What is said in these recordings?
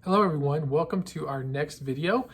Hello everyone, welcome to our next video.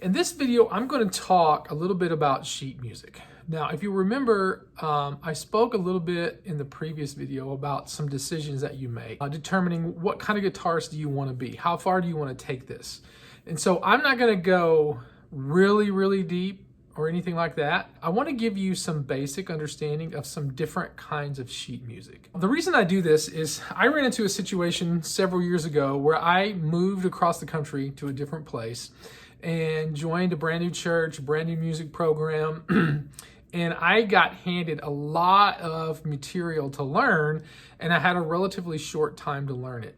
In this video, I'm going to talk a little bit about sheet music. Now, if you remember, I spoke a little bit in the previous video about some decisions that you make, determining what kind of guitarist do you want to be? How far do you want to take this? And so I'm not going to go really deep or anything like that. I want to give you some basic understanding of some different kinds of sheet music. The reason I do this is I ran into a situation several years ago where I moved across the country to a different place and joined a brand new church, brand new music program. And I got handed a lot of material to learn, and I had a relatively short time to learn it.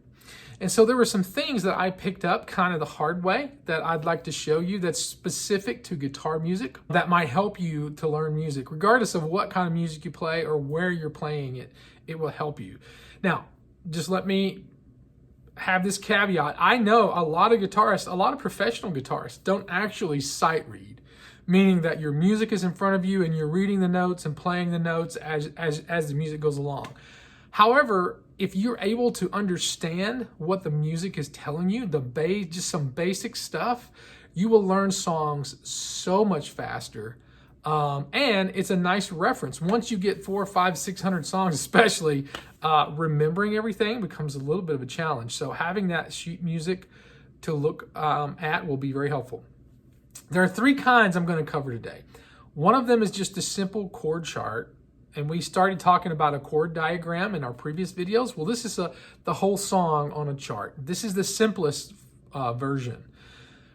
And so there were some things that I picked up kind of the hard way that I'd like to show you that's specific to guitar music that might help you to learn music. Regardless of what kind of music you play or where you're playing it, it will help you. Now, just let me have this caveat. I know a lot of guitarists, a lot of professional guitarists don't actually sight read, meaning that your music is in front of you and you're reading the notes and playing the notes as the music goes along. However, if you're able to understand what the music is telling you, just some basic stuff, you will learn songs so much faster. And it's a nice reference. Once you get 400, 500, 600 songs, especially, remembering everything becomes a little bit of a challenge. So having that sheet music to look at will be very helpful. There are three kinds I'm going to cover today. One of them is just a simple chord chart. And we started talking about a chord diagram in our previous videos. Well, this is the whole song on a chart. This is the simplest version.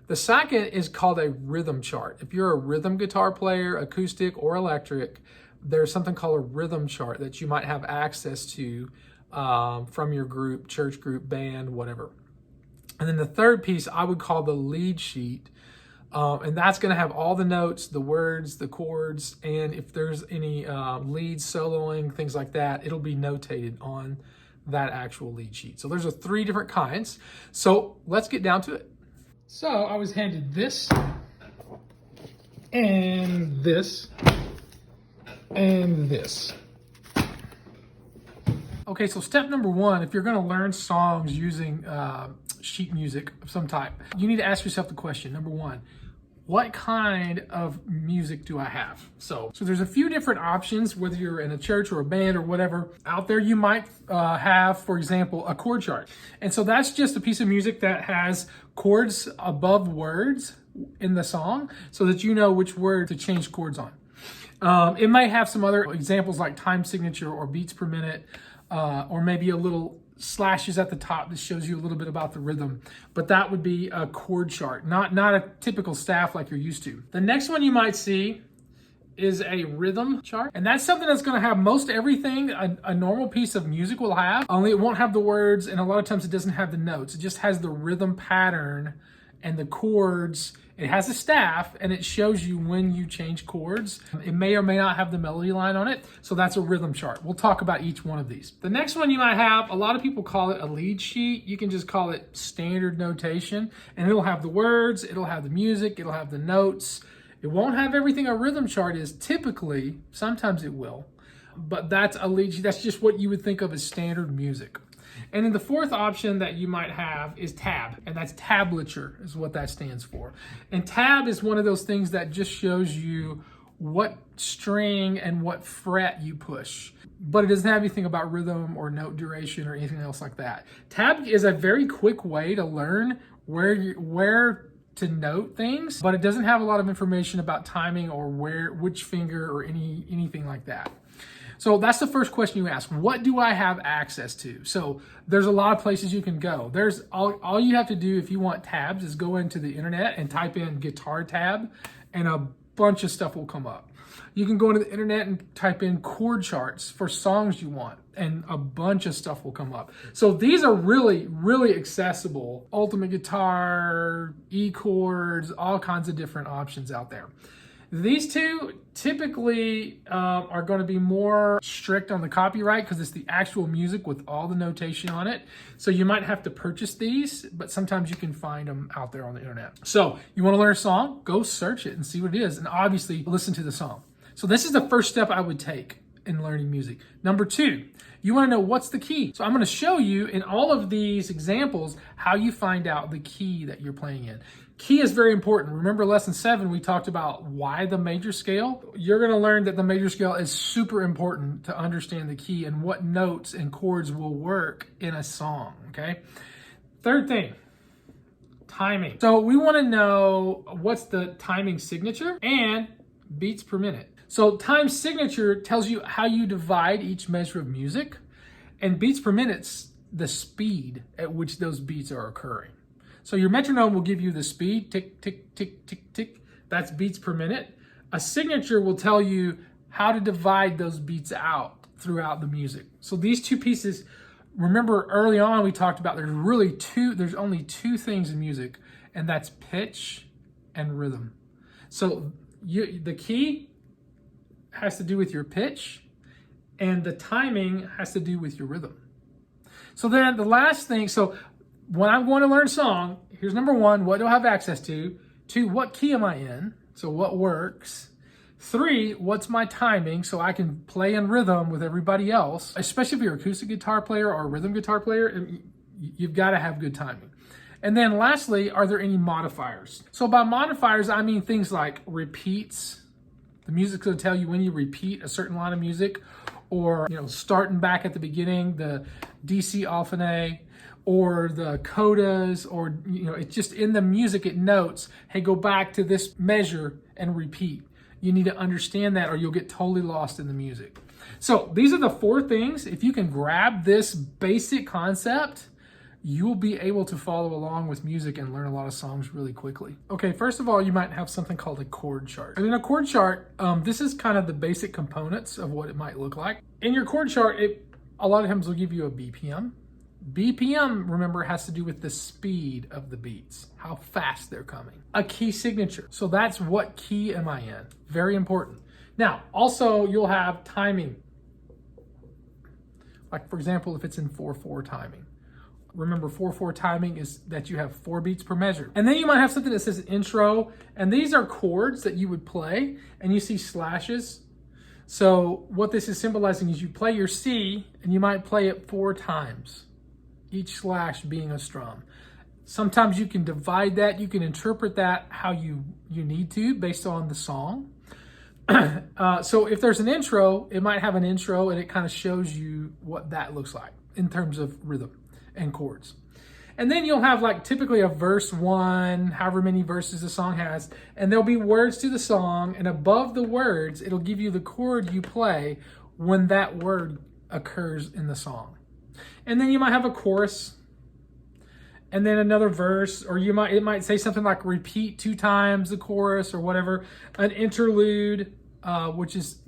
The second is called a rhythm chart. If you're a rhythm guitar player, acoustic or electric, there's something called a rhythm chart that you might have access to from your group, church group, band, whatever. And then the third piece I would call the lead sheet. And that's going to have all the notes, the words, the chords, and if there's any leads, soloing, things like that, it'll be notated on that actual lead sheet. So there's three different kinds. So let's get down to it. So I was handed this, and this, and this. Okay, so step number one, if you're going to learn songs using sheet music of some type, you need to ask yourself the question, number one, what kind of music do I have? So there's a few different options, whether you're in a church or a band or whatever out there. You might have, for example, a chord chart. And so that's just a piece of music that has chords above words in the song so that you know which word to change chords on. It might have some other examples like time signature or beats per minute, or maybe a little slashes at the top that shows you a little bit about the rhythm, but that would be a chord chart, not a typical staff like you're used to. The next one you might see is a rhythm chart, and that's something that's going to have most everything a normal piece of music will have, only it won't have the words, and a lot of times it doesn't have the notes. It just has the rhythm pattern and the chords. It has a staff, and it shows you when you change chords. It may or may not have the melody line on it, so that's a rhythm chart. We'll talk about each one of these. The next one you might have, a lot of people call it a lead sheet. You can just call it standard notation, and it'll have the words, it'll have the music, it'll have the notes. It won't have everything a rhythm chart is typically. Sometimes it will, but that's a lead sheet. That's just what you would think of as standard music. And then the fourth option that you might have is tab, and that's tablature is what that stands for. And tab is one of those things that just shows you what string and what fret you push, but it doesn't have anything about rhythm or note duration or anything else like that. Tab is a very quick way to learn where to note things, but it doesn't have a lot of information about timing or which finger or anything like that. So that's the first question you ask. What do I have access to? So there's a lot of places you can go. There's all you have to do if you want tabs is go into the internet and type in guitar tab, and a bunch of stuff will come up. You can go into the internet and type in chord charts for songs you want, and a bunch of stuff will come up. So these are really accessible. Ultimate Guitar, E-chords, all kinds of different options out there. These two typically are going to be more strict on the copyright because it's the actual music with all the notation on it. So you might have to purchase these, but sometimes you can find them out there on the internet. So you want to learn a song? Go search it and see what it is. And obviously listen to the song. So this is the first step I would take. in learning music. Number two, you want to know what's the key. So I'm going to show you in all of these examples how you find out the key that you're playing in. Key is very important. Remember lesson 7, we talked about why the major scale. You're going to learn that the major scale is super important to understand the key and what notes and chords will work in a song, okay? Third thing, timing. So we want to know what's the timing signature and beats per minute. So time signature tells you how you divide each measure of music, and beats per minute's the speed at which those beats are occurring. So your metronome will give you the speed, tick, tick, tick, tick, tick. That's beats per minute. A signature will tell you how to divide those beats out throughout the music. So these two pieces, remember early on we talked about there's only two things in music, and that's pitch and rhythm. So the key has to do with your pitch, and the timing has to do with your rhythm. So then the last thing, so when I'm going to learn song, here's number 1, what do I have access to? 2, what key am I in? So what works? 3, what's my timing so I can play in rhythm with everybody else? Especially if you're an acoustic guitar player or a rhythm guitar player, you've got to have good timing. And then lastly, are there any modifiers? So by modifiers, I mean things like repeats. The music's going to tell you when you repeat a certain line of music, or starting back at the beginning, the DC alternate, or the codas, or it's just in the music it notes, hey, go back to this measure and repeat. You need to understand that or you'll get totally lost in the music. So these are the 4 things. If you can grab this basic concept, you will be able to follow along with music and learn a lot of songs really quickly. Okay, first of all, you might have something called a chord chart. And in a chord chart, this is kind of the basic components of what it might look like. In your chord chart, a lot of times will give you a BPM. BPM, remember, has to do with the speed of the beats, how fast they're coming. A key signature. So that's what key am I in? Very important. Now, also you'll have timing. Like for example, if it's in 4/4 timing. Remember, 4/4 timing is that you have 4 beats per measure. And then you might have something that says intro, and these are chords that you would play, and you see slashes. So what this is symbolizing is you play your C, and you might play it 4 times, each slash being a strum. Sometimes you can divide that, you can interpret that how you need to based on the song. So if there's an intro, it might have an intro, and it kind of shows you what that looks like in terms of rhythm and chords. And then you'll have like typically a verse 1, however many verses the song has, and there'll be words to the song, and above the words, it'll give you the chord you play when that word occurs in the song. And then you might have a chorus, and then another verse, or it might say something like repeat 2 times the chorus or whatever, an interlude, which is,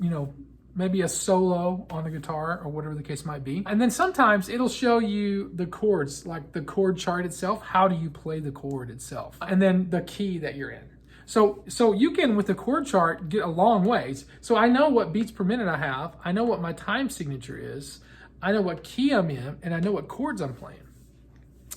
maybe a solo on the guitar or whatever the case might be. And then sometimes it'll show you the chords, like the chord chart itself. How do you play the chord itself? And then the key that you're in. So you can, with the chord chart, get a long ways. So I know what beats per minute I have. I know what my time signature is. I know what key I'm in, and I know what chords I'm playing.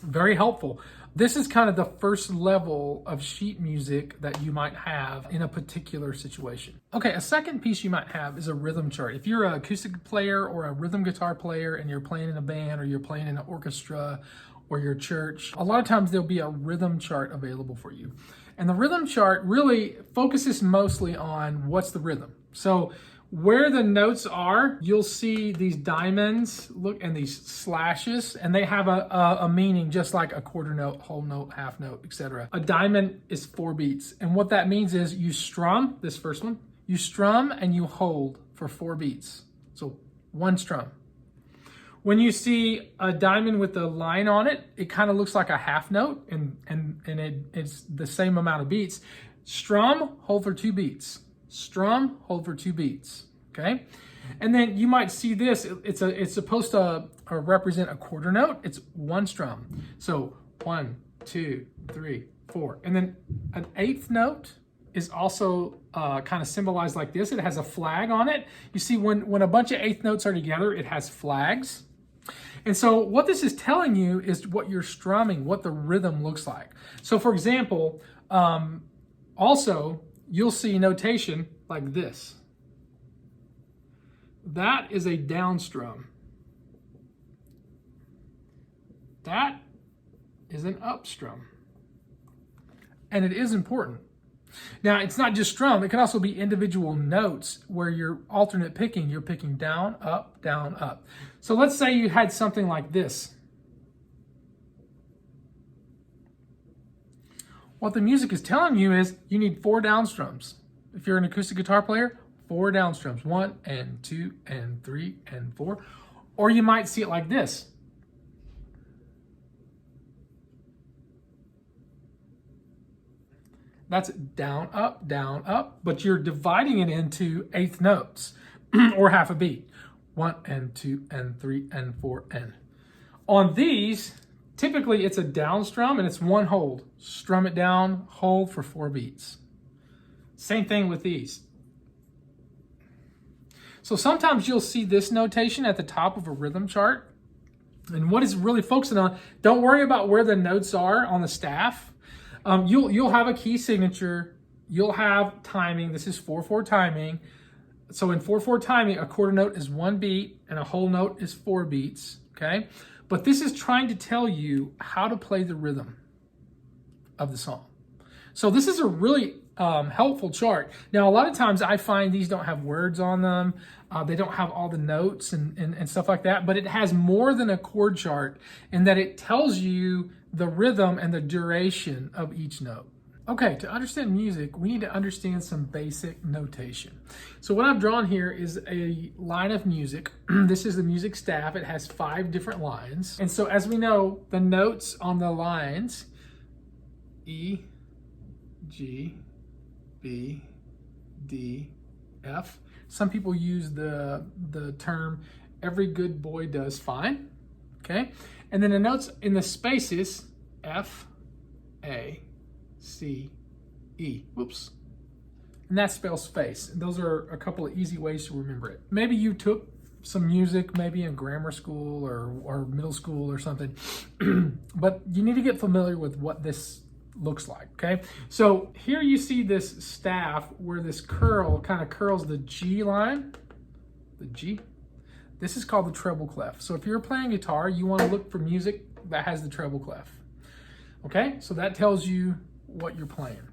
Very helpful. This is kind of the first level of sheet music that you might have in a particular situation. Okay, a second piece you might have is a rhythm chart. If you're an acoustic player or a rhythm guitar player and you're playing in a band or you're playing in an orchestra or your church, a lot of times there'll be a rhythm chart available for you. And the rhythm chart really focuses mostly on what's the rhythm. So where the notes are, you'll see these diamonds, and these slashes, and they have a meaning, just like a quarter note, whole note, half note, etc. A diamond is 4 beats. And what that means is you strum, this first one, you strum and you hold for 4 beats. So 1 strum. When you see a diamond with a line on it, it kind of looks like a half note, and it's the same amount of beats. Strum, hold for 2 beats. Strum, hold for 2 beats, okay? And then you might see this, it's supposed to represent a quarter note. It's 1 strum. So 1, 2, 3, 4. And then an 8th note is also kind of symbolized like this. It has a flag on it. You see, when a bunch of 8th notes are together, it has flags. And so what this is telling you is what you're strumming, what the rhythm looks like. So for example, also, you'll see notation like this. That is a down strum. That is an up strum. And it is important. Now, it's not just strum. It can also be individual notes where you're alternate picking. You're picking down, up, down, up. So let's say you had something like this. What the music is telling you is you need 4 down strums. If you're an acoustic guitar player, 4 down strums. 1 and 2 and 3 and 4. Or you might see it like this. That's down, up, but you're dividing it into 8th notes or half a beat. 1 and 2 and 3 and 4 and. On these, typically it's a down strum and it's 1 hold. Strum it down, hold for 4 beats. Same thing with these. So sometimes you'll see this notation at the top of a rhythm chart. And what it's really focusing on, don't worry about where the notes are on the staff. You'll have a key signature. You'll have timing. This is 4/4 timing. So in 4/4 timing, a quarter note is 1 beat and a whole note is 4 beats. Okay, but this is trying to tell you how to play the rhythm of the song. So this is a really helpful chart. Now, a lot of times I find these don't have words on them. They don't have all the notes and stuff like that, but it has more than a chord chart in that it tells you the rhythm and the duration of each note. Okay, to understand music, we need to understand some basic notation. So what I've drawn here is a line of music. This is the music staff. It has 5 different lines. And so as we know, the notes on the lines, E, G, B, D, F. Some people use the term, every good boy does fine, okay? And then the notes in the spaces, F, A, C, E. Whoops. And that spells face. And those are a couple of easy ways to remember it. Maybe you took some music, maybe in grammar school or middle school or something, but you need to get familiar with what this looks like, okay? So here you see this staff where this curl kind of curls the G line, the G. This is called the treble clef. So if you're playing guitar, you want to look for music that has the treble clef. Okay, so that tells you what you're playing.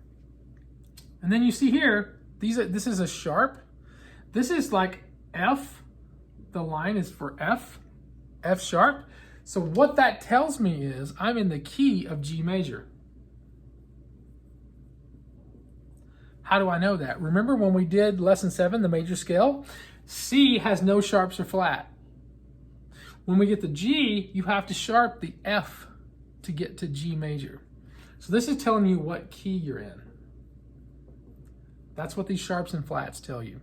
And then you see here, this is a sharp. This is like F. The line is for F, F sharp. So what that tells me is I'm in the key of G major. How do I know that? Remember when we did lesson 7, the major scale? C has no sharps or flat. When we get the G, you have to sharp the F to get to G major. So this is telling you what key you're in. That's what these sharps and flats tell you.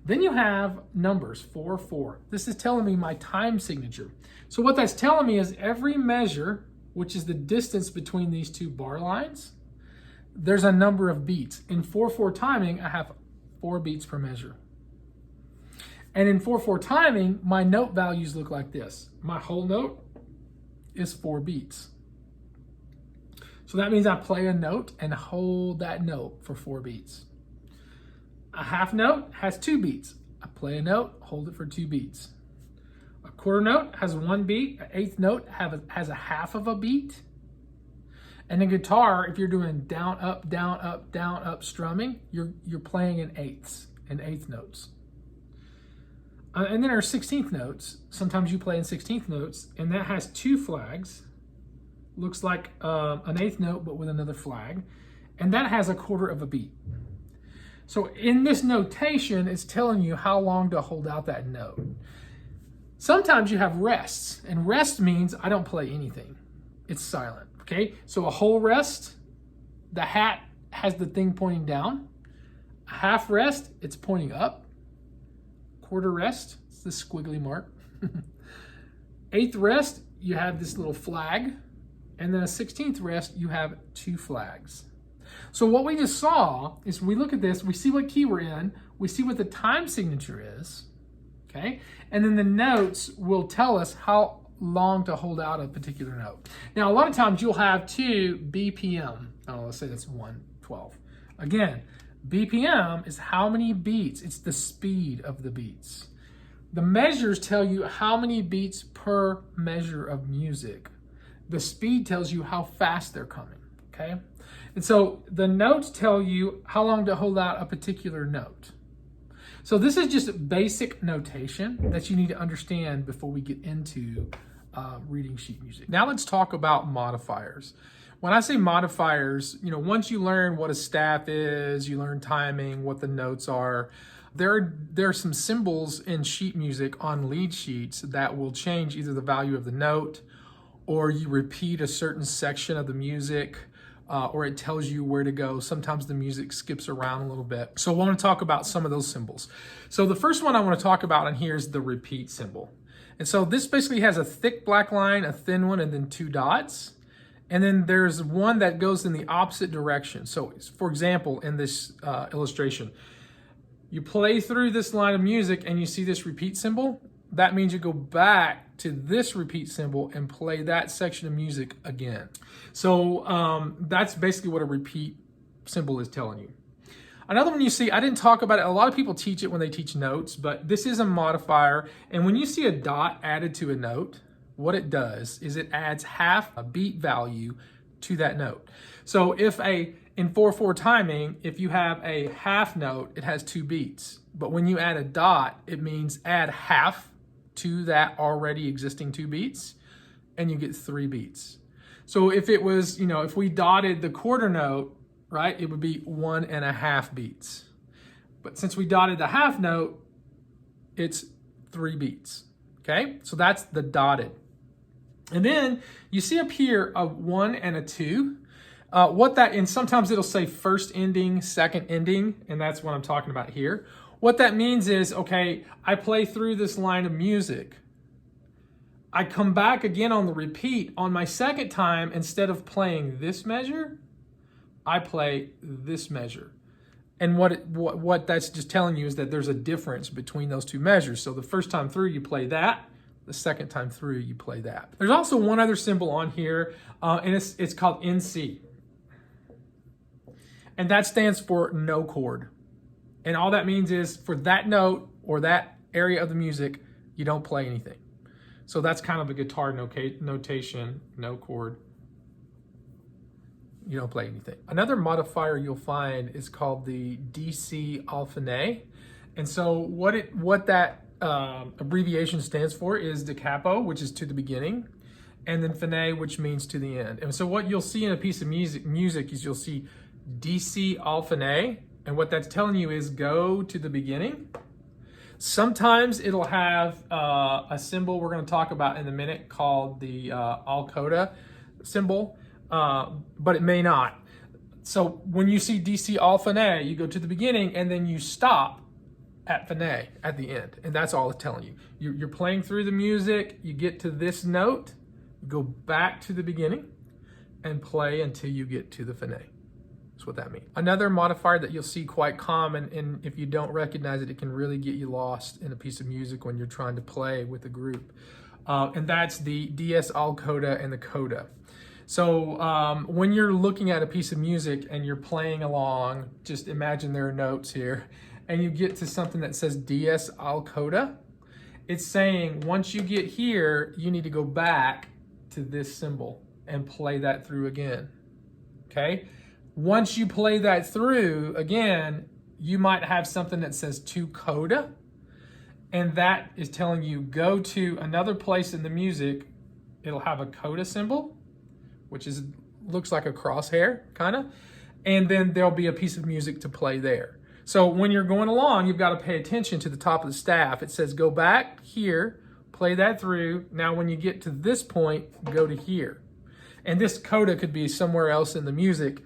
Then you have numbers, 4, 4. This is telling me my time signature. So what that's telling me is every measure, which is the distance between these 2 bar lines, there's a number of beats. In 4/4 timing, I have 4 beats per measure. And in 4/4 timing, my note values look like this. My whole note is 4 beats. So that means I play a note and hold that note for 4 beats. A half note has 2 beats. I play a note, hold it for 2 beats. A quarter note has 1 beat. An 8th note has a half of a beat. And in guitar, if you're doing down, up strumming, you're playing in 8ths and 8th notes. And then our 16th notes. Sometimes you play in 16th notes, and that has 2 flags. Looks like an 8th note, but with another flag. And that has a quarter of a beat. So in this notation, it's telling you how long to hold out that note. Sometimes you have rests, and rest means I don't play anything. It's silent. Okay, so a whole rest, the hat has the thing pointing down. A half rest, it's pointing up. Quarter rest, it's the squiggly mark. 8th rest, you have this little flag. And then a 16th rest, you have 2 flags. So what we just saw is we look at this, we see what key we're in, we see what the time signature is, okay? And then the notes will tell us how long to hold out a particular note. Now, a lot of times you'll have 2 BPM. Oh, let's say that's 1/12. Again, BPM is how many beats. It's the speed of the beats. The measures tell you how many beats per measure of music. The speed tells you how fast they're coming, okay? And so the notes tell you how long to hold out a particular note. So this is just basic notation that you need to understand before we get into reading sheet music. Now let's talk about modifiers. When I say modifiers, once you learn what a staff is, you learn timing, what the notes are, there are some symbols in sheet music on lead sheets that will change either the value of the note, or you repeat a certain section of the music, or it tells you where to go. Sometimes the music skips around a little bit. So I want to talk about some of those symbols. So the first one I want to talk about in here is the repeat symbol. And so this basically has a thick black line, a thin one, and then two dots. And then there's one that goes in the opposite direction. So for example, in this illustration, you play through this line of music and you see this repeat symbol. That means you go back to this repeat symbol and play that section of music again. So that's basically what a repeat symbol is telling you. Another one you see, I didn't talk about it. A lot of people teach it when they teach notes, but this is a modifier. And when you see a dot added to a note, what it does is it adds half a beat value to that note. So in 4/4 timing, if you have a half note, it has 2 beats. But when you add a dot, it means add half to that already existing 2 beats, and you get 3 beats. So if it was, if we dotted the quarter note, right, it would be 1.5 beats. But since we dotted the half note, it's 3 beats. Okay, so that's the dotted. And then you see up here a 1 and a 2. And sometimes it'll say first ending, second ending, and that's what I'm talking about here. What that means is, okay, I play through this line of music. I come back again on the repeat. On my second time, instead of playing this measure, I play this measure. And what that's just telling you is that there's a difference between those 2 measures. So the first time through, you play that. The second time through, you play that. There's also one other symbol on here, and it's called NC. And that stands for no chord. And all that means is for that note or that area of the music, you don't play anything. So that's kind of a guitar notation, no chord. You don't play anything. Another modifier you'll find is called the DC alphanet. And so what that abbreviation stands for is da capo, which is to the beginning, and then fine, which means to the end. And so what you'll see in a piece of music is you'll see DC alphanet, and what that's telling you is go to the beginning. Sometimes it'll have a symbol we're going to talk about in a minute called the al coda symbol, but it may not. So when you see DC alphanet, you go to the beginning and then you stop at fine at the end, and that's all it's telling you. You're playing through the music, you get to this note, you go back to the beginning and play until you get to the fine. That's what that means. Another modifier that you'll see quite common, and if you don't recognize it, it can really get you lost in a piece of music when you're trying to play with a group, and that's the DS al coda and the coda. So when you're looking at a piece of music and you're playing along, just imagine there are notes here, and you get to something that says DS al coda, it's saying once you get here, you need to go back to this symbol and play that through again, okay? Once you play that through again, you might have something that says to coda, and that is telling you go to another place in the music. It'll have a coda symbol, which looks like a crosshair, kind of, and then there'll be a piece of music to play there. So when you're going along, you've got to pay attention to the top of the staff. It says go back here, play that through. Now when you get to this point, go to here. And this coda could be somewhere else in the music.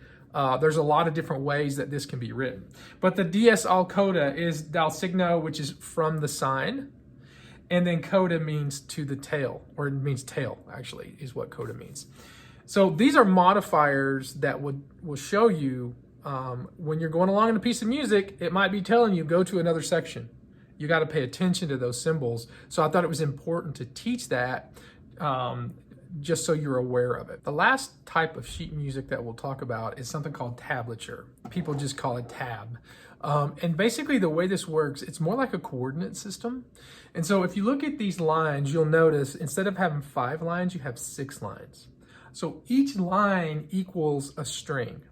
There's a lot of different ways that this can be written. But the DS al coda is dal signo, which is from the sign. And then coda means to the tail, or it means tail, actually, is what coda means. So these are modifiers that will show you when you're going along in a piece of music, it might be telling you go to another section. You got to pay attention to those symbols. So I thought it was important to teach that just so you're aware of it. The last type of sheet music that we'll talk about is something called tablature. People just call it tab. And basically the way this works, it's more like a coordinate system. And so if you look at these lines, you'll notice instead of having 5 lines, you have 6 lines. So each line equals a string.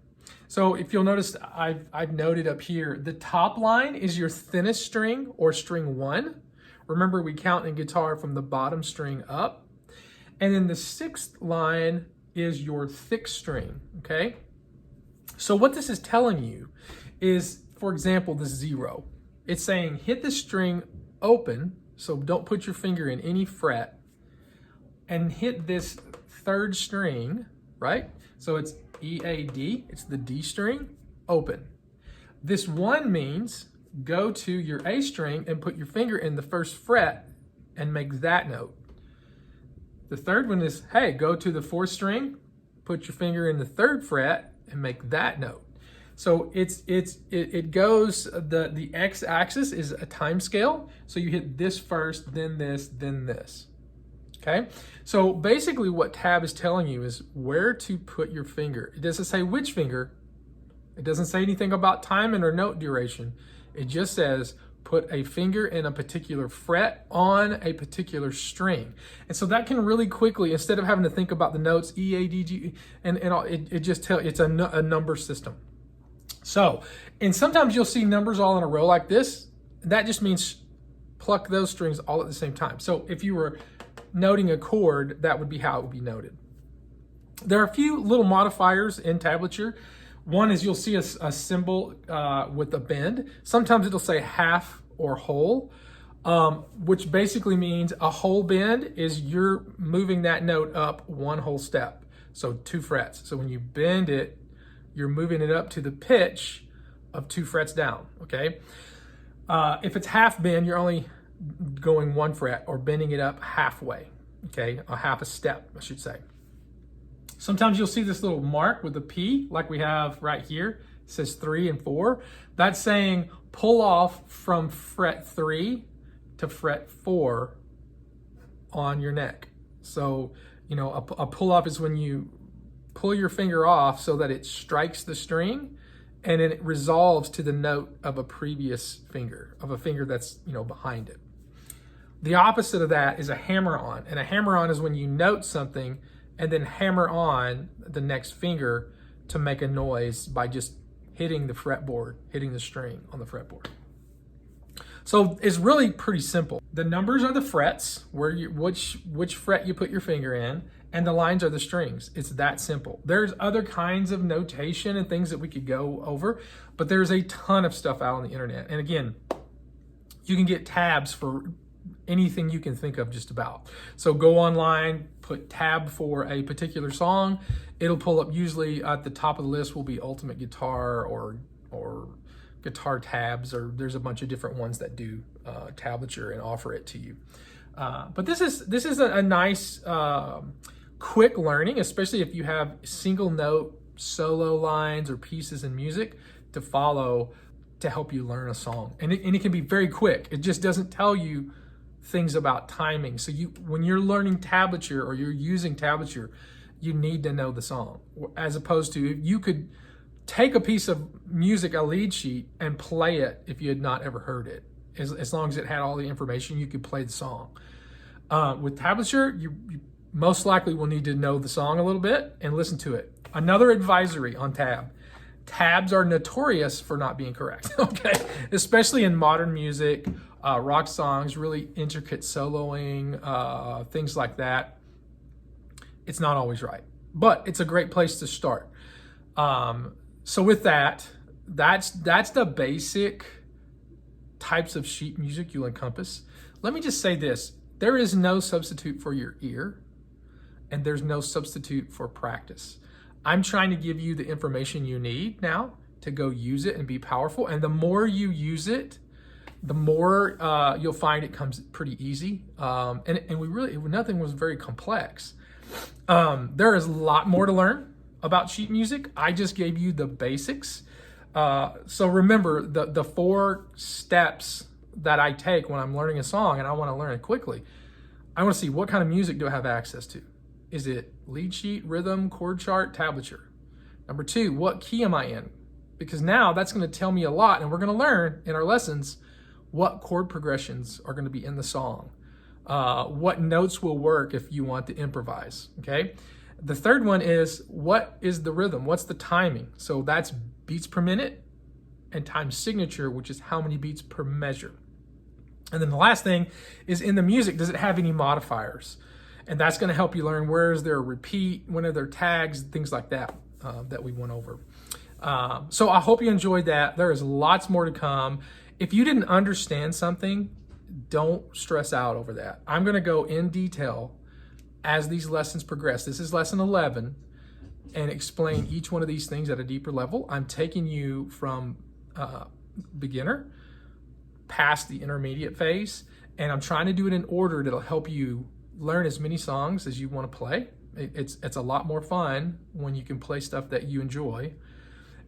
So if you'll notice, I've noted up here, the top line is your thinnest string or string 1. Remember, we count in guitar from the bottom string up. And then the 6th line is your thick string, okay? So what this is telling you is, for example, the 0. It's saying hit the string open, so don't put your finger in any fret, and hit this 3rd string, right? So it's E, A, D, it's the D string, open. This 1 means go to your A string and put your finger in the 1st fret and make that note. The 3rd one is, hey, go to the 4th string, put your finger in the 3rd fret and make that note. So it goes, the x-axis is a time scale. So you hit this first, then this, then this. Okay? So basically what tab is telling you is where to put your finger. It doesn't say which finger. It doesn't say anything about timing or note duration. It just says put a finger in a particular fret on a particular string. And so that can really quickly, instead of having to think about the notes E, A, D, G, and all, it just tells, it's a number system. So, and sometimes you'll see numbers all in a row like this. That just means pluck those strings all at the same time. So if you were noting a chord, that would be how it would be noted. There are a few little modifiers in tablature. One is you'll see a symbol with a bend. Sometimes it'll say half or whole, which basically means a whole bend is you're moving that note up 1 whole step. So 2 frets. So when you bend it, you're moving it up to the pitch of 2 frets down, okay? If it's half bend, you're only going 1 fret or bending it up halfway, okay? A half a step, I should say. Sometimes you'll see this little mark with a P, like we have right here. It says 3 and 4. That's saying pull off from fret 3 to fret 4 on your neck. So, you know, a pull off is when you pull your finger off so that it strikes the string and then it resolves to the note of a previous finger, of a finger that's, you know, behind it. The opposite of that is a hammer on. And a hammer on is when you note something and then hammer on the next finger to make a noise by just hitting the fretboard, hitting the string on the fretboard. So it's really pretty simple. The numbers are the frets, where which fret you put your finger in, and the lines are the strings. It's that simple. There's other kinds of notation and things that we could go over, but there's a ton of stuff out on the internet. And again, you can get tabs for anything you can think of just about. So go online, put tab for a particular song. It'll pull up, usually at the top of the list will be Ultimate Guitar or Guitar Tabs, or there's a bunch of different ones that do tablature and offer it to you. But this is a nice quick learning, especially if you have single note solo lines or pieces in music to follow to help you learn a song. And it can be very quick. It just doesn't tell you things about timing. So when you're learning tablature or you're using tablature, you need to know the song. As opposed to, you could take a piece of music, a lead sheet, and play it if you had not ever heard it. As long as it had all the information, you could play the song. With tablature, you most likely will need to know the song a little bit and listen to it. Another advisory on tab. Tabs are notorious for not being correct, okay? Especially in modern music, rock songs, really intricate soloing, things like that. It's not always right, but it's a great place to start. So with that's the basic types of sheet music you'll encompass. Let me just say this. There is no substitute for your ear, and there's no substitute for practice. I'm trying to give you the information you need now to go use it and be powerful. And the more you use it, the more you'll find it comes pretty easy. And nothing was very complex. There is a lot more to learn about sheet music. I just gave you the basics. So remember the 4 steps that I take when I'm learning a song and I want to learn it quickly. I want to see what kind of music do I have access to. Is it lead sheet, rhythm, chord chart, tablature? Number 2, what key am I in? Because now that's going to tell me a lot, and we're going to learn in our lessons what chord progressions are going to be in the song. What notes will work if you want to improvise, okay? The third one is, what is the rhythm? What's the timing? So that's beats per minute and time signature, which is how many beats per measure. And then the last thing is, in the music, does it have any modifiers? And that's going to help you learn where is there a repeat, when are there tags, things like that that we went over. So I hope you enjoyed that. There is lots more to come. If you didn't understand something, don't stress out over that. I'm going to go in detail as these lessons progress. This is lesson 11, and explain each one of these things at a deeper level. I'm taking you from beginner past the intermediate phase, and I'm trying to do it in order that'll help you learn as many songs as you want to play. It's a lot more fun when you can play stuff that you enjoy.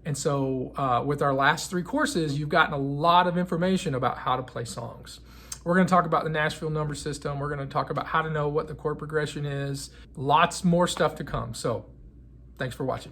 And so with our last 3 courses, you've gotten a lot of information about how to play songs. We're going to talk about the Nashville number system. We're going to talk about how to know what the chord progression is. Lots more stuff to come. So thanks for watching.